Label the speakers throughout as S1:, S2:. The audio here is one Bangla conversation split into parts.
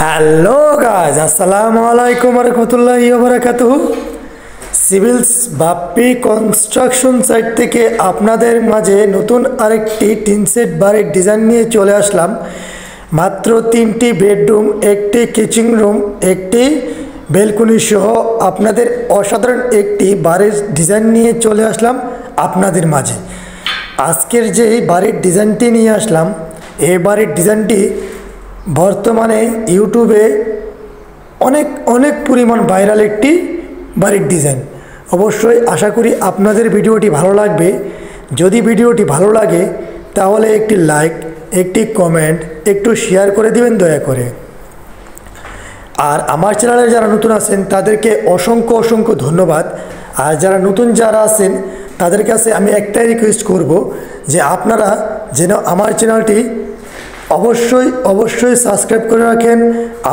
S1: হ্যালো গাইজ, আসসালামু আলাইকুম রহমতুল্লাহি ওয়া বারাকাতুহু। সিভিলস বাপ্পি কনস্ট্রাকশন সাইট থেকে আপনাদের মাঝে নতুন আরেকটি টিন সেট বাড়ির ডিজাইন নিয়ে চলে আসলাম। মাত্র 3টি বেডরুম, একটি কিচেন রুম, একটি বেলকনি সহ আপনাদের অসাধারণ একটি বাড়ির ডিজাইন নিয়ে চলে আসলাম আপনাদের মাঝে। আজকের যে বাড়ির ডিজাইনটি নিয়ে আসলাম, এই বাড়ির ডিজাইনটি বর্তমানে ইউটিউবে অনেক পরিমাণ ভাইরাল একটি বাড়ির ডিজাইন। অবশ্যই আশা করি আপনাদের ভিডিওটি ভালো লাগবে। যদি ভিডিওটি ভালো লাগে তাহলে একটি লাইক, একটি কমেন্ট, একটু শেয়ার করে দিবেন দয়া করে। আর আমার চ্যানেলে যারা নতুন আছেন তাদেরকে অসংখ্য ধন্যবাদ। আর যারা নতুন আছেন তাদের কাছে আমি একটাই রিকোয়েস্ট করব যে আপনারা যেন আমার চ্যানেলটি অবশ্যই সাবস্ক্রাইব করে রাখেন।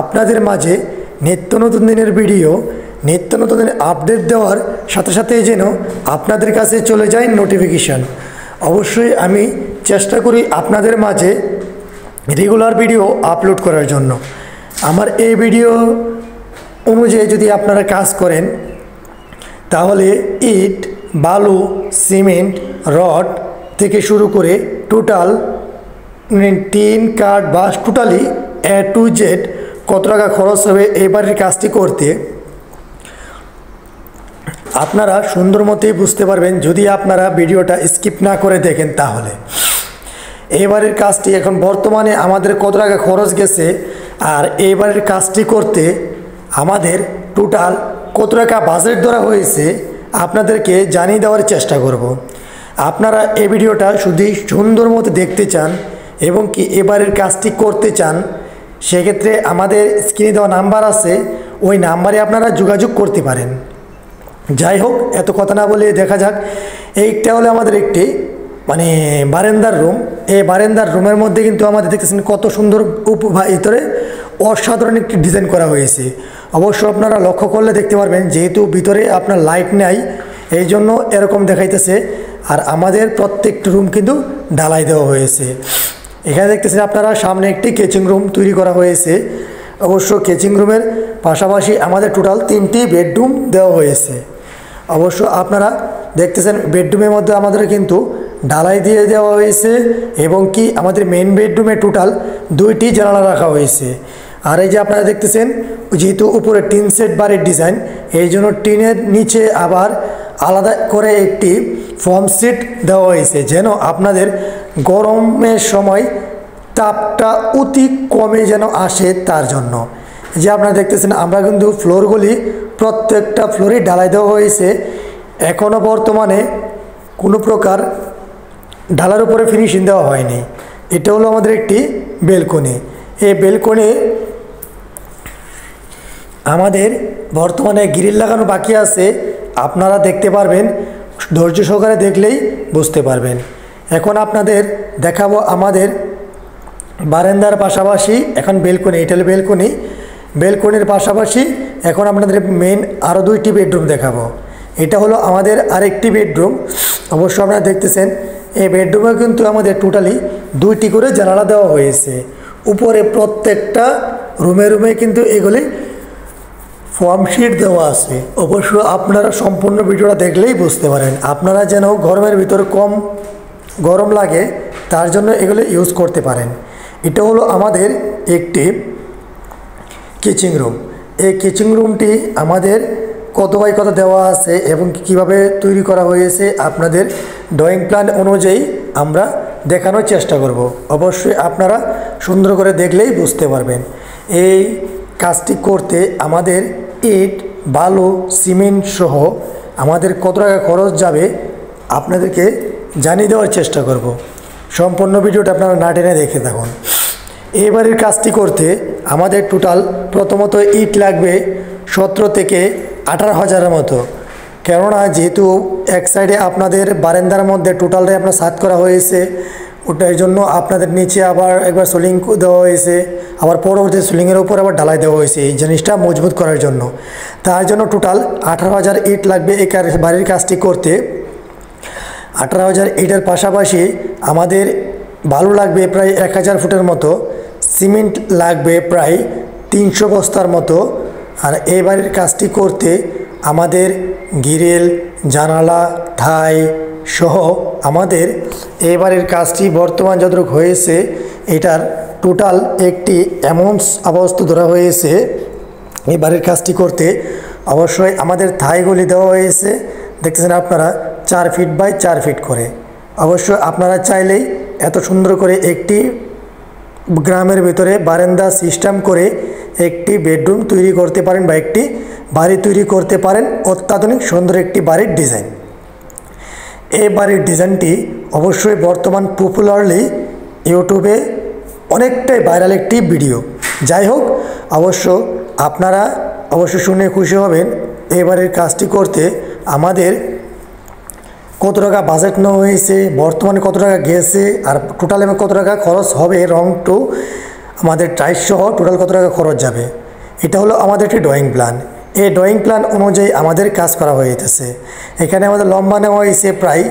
S1: আপনাদের মাঝে নিত্য নতুন দিনের ভিডিও, নিত্য নতুন দিনের আপডেট দেওয়ার সাথে সাথে যেন আপনাদের কাছে চলে যায় নোটিফিকেশান। অবশ্যই আমি চেষ্টা করি আপনাদের মাঝে রেগুলার ভিডিও আপলোড করার জন্য। আমার এই ভিডিও অনুযায়ী যদি আপনারা কাজ করেন তাহলে ইট, বালু, সিমেন্ট, রড থেকে শুরু করে টোটাল টিন, কাঠ, বাঁশ, টোটালি A to Z কত টাকা খরচ হবে এই বাড়ির কাজটি করতে আপনারা সুন্দর মতোই বুঝতে পারবেন যদি আপনারা ভিডিওটা স্কিপ না করে দেখেন। তাহলে এই বাড়ির কাজটি এখন বর্তমানে আমাদের কত টাকা খরচ গেছে আর এই বাড়ির কাজটি করতে আমাদের টোটাল কত টাকা বাজেট ধরা হয়েছে আপনাদেরকে জানিয়ে দেওয়ার চেষ্টা করব। আপনারা এই ভিডিওটা শুধু সুন্দর মতো দেখতে চান এবং কি এবারের কাজটি করতে চান, সেক্ষেত্রে আমাদের স্ক্রিনে দেওয়া নাম্বার আছে, ওই নাম্বারে আপনারা যোগাযোগ করতে পারেন। যাই হোক, এত কথা না বলে দেখা যাক। এইটা হলো আমাদের একটি বারান্দার রুম। এই বারান্দার রুমের মধ্যে কিন্তু আমাদের দেখতেছেন কত সুন্দর ভিতরে অসাধারণ একটি ডিজাইন করা হয়েছে। অবশ্য আপনারা লক্ষ্য করলে দেখতে পারবেন, যেহেতু ভিতরে আপনার লাইট নেই এই জন্য এরকম দেখাইতেছে। আর আমাদের প্রত্যেকটি রুম কিন্তু ঢালাই দেওয়া হয়েছে। এখানে দেখতেছেন আপনারা সামনে একটি কিচেন রুম তৈরি করা হয়েছে। অবশ্য কিচেন রুমের পাশাপাশি আমাদের টোটাল 3টি বেডরুম দেওয়া হয়েছে। অবশ্য আপনারা দেখতেছেন বেডরুমের মধ্যে আমাদের কিন্তু ঢালাই দিয়ে দেওয়া হয়েছে এবং কি আমাদের মেন বেডরুমে টোটাল 2টি জানালা রাখা হয়েছে। আর এই যে আপনারা দেখতেছেন, যেহেতু উপরে টিন সেট বাড়ির ডিজাইন, এই জন্য টিনের নিচে আবার আলাদা করে একটি ফর্ম সিট দেওয়া হয়েছে যেন আপনাদের গরমের সময় তাপটা অতি কমে যেন আসে তার জন্য। যে আপনারা দেখতেছেন আমরা কিন্তু ফ্লোরগুলি প্রত্যেকটা ফ্লোরে ঢালাই দেওয়া হয়েছে। এখনও বর্তমানে কোনো প্রকার ঢালার উপরে ফিনিশিং দেওয়া হয়নি। এটা হলো আমাদের একটি বেলকনি। এই বেলকনি আমাদের বর্তমানে গ্রিল লাগানো বাকি আছে, আপনারা দেখতে পারবেন, ধৈর্য সহকারে দেখলেই বুঝতে পারবেন। এখন আপনাদের দেখাবো আমাদের বারান্দার পাশাপাশি এখন বেলকনি। এটা হলো বেলকনি। বেলকনির পাশাপাশি এখন আপনাদের মেন আরও 2টি বেডরুম দেখাবো। এটা হলো আমাদের আরেকটি বেডরুম। অবশ্য আপনারা দেখতেছেন এই বেডরুমে কিন্তু আমাদের টোটালি 2টি করে জানালা দেওয়া হয়েছে। উপরে প্রত্যেকটা রুমে কিন্তু এগুলি ফর্ম শিট দেওয়া আছে। অবশ্য আপনারা সম্পূর্ণ ভিডিওটা দেখলেই বুঝতে পারেন। আপনারা যেন গরমের ভিতরে কম গরম লাগে তার জন্য এগুলো ইউজ করতে পারেন। এটা হলো আমাদের একটি কিচেন রুম। এই কিচেন রুমটি আমাদের কত বাই কত দেওয়া আছে এবং কিভাবে তৈরি করা হয়েছে আপনাদের ড্রয়িং প্ল্যান অনুযায়ী আমরা দেখানোর চেষ্টা করব। অবশ্যই আপনারা সুন্দর করে দেখলেই বুঝতে পারবেন। এই কাজটি করতে আমাদের ইট, বালু, সিমেন্ট সহ আমাদের কত টাকা খরচ যাবে আপনাদেরকে জানিয়ে দেওয়ার চেষ্টা করব। সম্পূর্ণ ভিডিওটা আপনারা না টেনে দেখে থাকুন। এই বাড়ির কাজটি করতে আমাদের টোটাল প্রথমত ইট লাগবে 17 থেকে 18,000-এর মতো। কেননা যেহেতু এক সাইডে আপনাদের বারান্দার মধ্যে টোটালটাই আপনার ছাদ করা হয়েছে, ওটার জন্য আপনাদের নিচে আবার একবার সোলিং দেওয়া হয়েছে, আবার পরবর্তী সোলিংয়ের উপর আবার ঢালাই দেওয়া হয়েছে এই জিনিসটা মজবুত করার জন্য। তার জন্য টোটাল 18,000 ইট লাগবে এই বাড়ির কাজটি করতে। 18,000 ইটের পাশাপাশি আমাদের বালু লাগবে প্রায় 1,000 ফুটের মতো, সিমেন্ট লাগবে প্রায় 300 বস্তার মতো। আর এই বাড়ির কাজটি করতে আমাদের গ্রিল, জানালা, ঠাই সহ আমাদের এই বাড়ির কাজটি বর্তমান যতটুকু হয়েছে এটার টোটাল একটি অ্যামাউন্টস অবস্থা ধরা হয়েছে এই বাড়ির কাজটি করতে। অবশ্যই আমাদের থাইগুলি দেওয়া হয়েছে, দেখতেছেন আপনারা 4 ফিট বাই 4 ফিট করে। অবশ্য আপনারা চাইলেই এত সুন্দর করে একটি গ্রামের ভিতরে বারান্দা সিস্টেম করে একটি বেডরুম তৈরি করতে পারেন বা একটি বাড়ি তৈরি করতে পারেন। অত্যাধুনিক সুন্দর একটি বাড়ির ডিজাইন। এই বাড়ির ডিজাইনটি অবশ্যই বর্তমান পপুলারলি ইউটিউবে অনেকটাই ভাইরাল একটি ভিডিও। যাই হোক, আপনারা অবশ্যই শুনে খুশি হবেন এই বাড়ির কাজটি করতে আমাদের কত টাকা বাজেট নেওয়া হয়েছে, বর্তমানে কত টাকা গেছে, আর টোটাল কত টাকা খরচ হবে, রং টু আমাদের টাইস সহ টোটাল কত টাকা খরচ যাবে। এটা হলো আমাদের একটি ড্রয়িং প্ল্যান। এই ড্রয়িং প্ল্যান অনুযায়ী আমাদের কাজ করা হয়েছে। এখানে আমাদের লম্বা নেওয়া হয়েছে প্রায়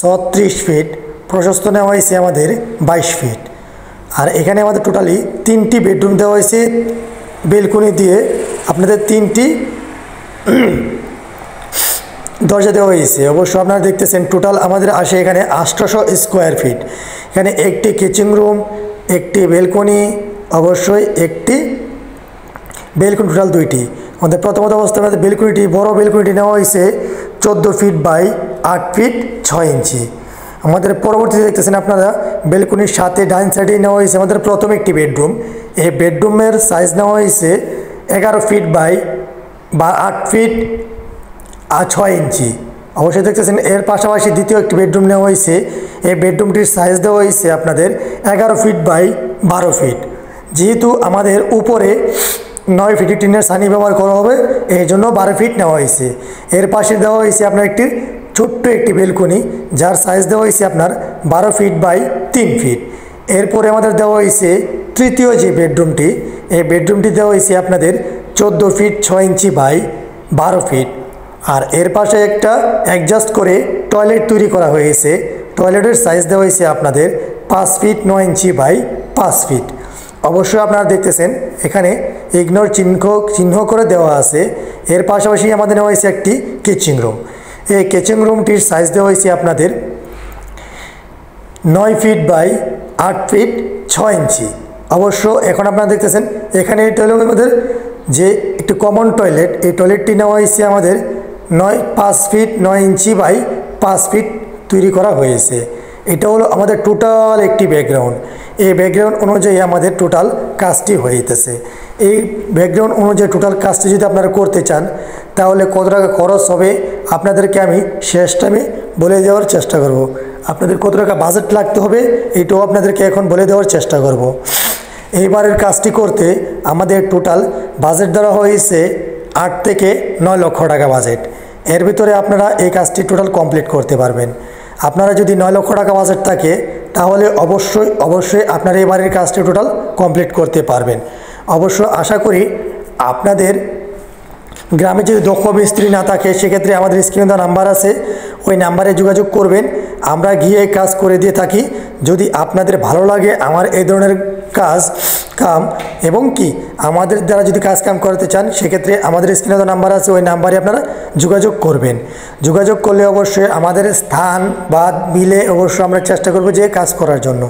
S1: 36 ফিট, প্রশস্ত নেওয়া হয়েছে আমাদের 22 ফিট। আর এখানে আমাদের টোটালি 3টি বেডরুম দেওয়া হয়েছে বেলকনি দিয়ে। আপনাদের 3টি দরজা দেওয়া হয়েছে। অবশ্য আপনারা দেখতেছেন টোটাল আমাদের আসে এখানে 800 স্কোয়ার ফিট। এখানে একটি কিচেন রুম, একটি বেলকনি, অবশ্যই একটি বেলকনি, টোটাল 2টি। আমাদের প্রথমত অবস্থায় আমাদের বেলকনিটি, বড় বেলকনিটি নেওয়া হয়েছে 14 ফিট বাই 8 ফিট 6 ইঞ্চি। আমাদের পরবর্তীতে দেখতেছেন আপনারা বেলকনির সাথে ডাইন সাইডে নেওয়া হয়েছে আমাদের প্রথম একটি বেডরুম। এই বেডরুমের সাইজ নেওয়া হয়েছে 11 ফিট বাই 8 ফিট 6 ইঞ্চি। অবশ্যই দেখতেছেন এর পাশাপাশি দ্বিতীয় একটি বেডরুম নেওয়া হয়েছে। এই বেডরুমটির সাইজ দেওয়া হয়েছে আপনাদের 11 ফিট বাই 12 ফিট। যেহেতু আমাদের উপরে 9 ফিট টিনের ছানি ব্যবহার করা হবে, এই জন্য 12 ফিট নেওয়া হয়েছে। এর পাশে দেওয়া হয়েছে আপনার একটি ছোট্ট একটি বেলকনি, যার সাইজ দেওয়া হয়েছে আপনার 12 ফিট বাই 3 ফিট। এরপরে আমাদের দেওয়া হয়েছে তৃতীয় যে বেডরুমটি, এই বেডরুমটি দেওয়া হয়েছে আপনাদের 14 ফিট 6 ইঞ্চি বাই 12 ফিট। আর এর পাশে একটা অ্যাডজাস্ট করে টয়লেট তৈরি করা হয়েছে। টয়লেটের সাইজ দেওয়া হয়েছে আপনাদের 5 ফিট 9 ইঞ্চি বাই 5 ফিট। অবশ্যই আপনারা দেখতেছেন এখানে ইগনোর চিহ্ন করে দেওয়া আছে। এর পাশাপাশি আমাদের নেওয়া হয়েছে একটি কিচেন রুম। এই কিচেন রুমটির সাইজ দেওয়া হয়েছে আপনাদের 9 ফিট বাই 8 ফিট 6 ইঞ্চি। অবশ্য এখন আপনারা দেখতেছেন এখানে এই টয়লেটের মধ্যে যে একটি কমন টয়লেট, এই টয়লেটটি নেওয়া হয়েছে আমাদের 5 ফিট 9 ইঞ্চি বাই 5 ফিট তৈরি করা হয়েছে। এটা হলো আমাদের টোটাল একটি ব্যাকগ্রাউন্ড। এই ব্যাকগ্রাউন্ড অনুযায়ী আমাদের টোটাল কাজটি হয়েছে। এই ব্যাকগ্রাউন্ড অনুযায়ী টোটাল কাজটি যদি আপনারা করতে চান তাহলে কত টাকা খরচ হবে আপনাদেরকে আমি শেষ টাইমে বলে দেওয়ার চেষ্টা করব। আপনাদের কত টাকা বাজেট লাগতে হবে এটাও আপনাদেরকে এখন বলে দেওয়ার চেষ্টা করব। এইবারের কাজটি করতে আমাদের টোটাল বাজেট ধরা হয়েছে 8 থেকে 9 লক্ষ টাকা বাজেট। এর ভিতরে আপনারা এই কাজটি টোটাল কমপ্লিট করতে পারবেন। আপনারা যদি 9 লক্ষ টাকা বাজেট থাকে তাহলে অবশ্যই আপনারা এই বাড়ির কাজটি টোটাল কমপ্লিট করতে পারবেন। অবশ্য আশা করি আপনাদের গ্রামে যদি দক্ষ মিস্ত্রি না থাকে সেক্ষেত্রে আমাদের স্ক্রিনে দেওয়া নাম্বার আছে, ওই নাম্বারে যোগাযোগ করবেন, আমরা গিয়ে কাজ করে দিয়ে থাকি। যদি আপনাদের ভালো লাগে আমার এই ধরনের কাম এবং কি আমাদের দ্বারা যদি কাজ কাম করতে চান সেক্ষেত্রে আমাদের স্ক্রিনে দেওয়া নাম্বার আছে, ওই নাম্বারে আপনারা যোগাযোগ করবেন। যোগাযোগ করলে অবশ্যই আমাদের স্থান বা মিলে অবশ্যই আমরা চেষ্টা করব যে কাজ করার জন্য।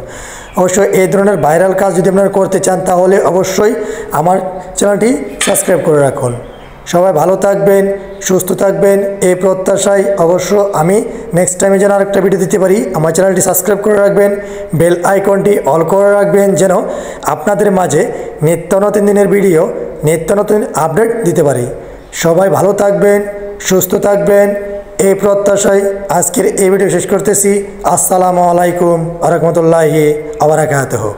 S1: অবশ্যই এই ধরনের ভাইরাল কাজ যদি আপনারা করতে চান তাহলে অবশ্যই আমার চ্যানেলটি সাবস্ক্রাইব করে রাখুন। সবাই ভালো থাকবেন, সুস্থ থাকবেন এই প্রত্যাশায় অবশ্য আমি নেক্সট টাইমে যেন আরেকটা ভিডিও দিতে পারি। আমার চ্যানেলটি সাবস্ক্রাইব করে রাখবেন, বেল আইকনটি অল করে রাখবেন যেন আপনাদের মাঝে নিত্য নতুন দিনের ভিডিও, নিত্য নতুন আপডেট দিতে পারি। সবাই ভালো থাকবেন, সুস্থ থাকবেন এই প্রত্যাশায় আজকের এই ভিডিও শেষ করতেছি। আসসালামু আলাইকুম ওয়া রাহমাতুল্লাহি ওয়া বারাকাতুহু।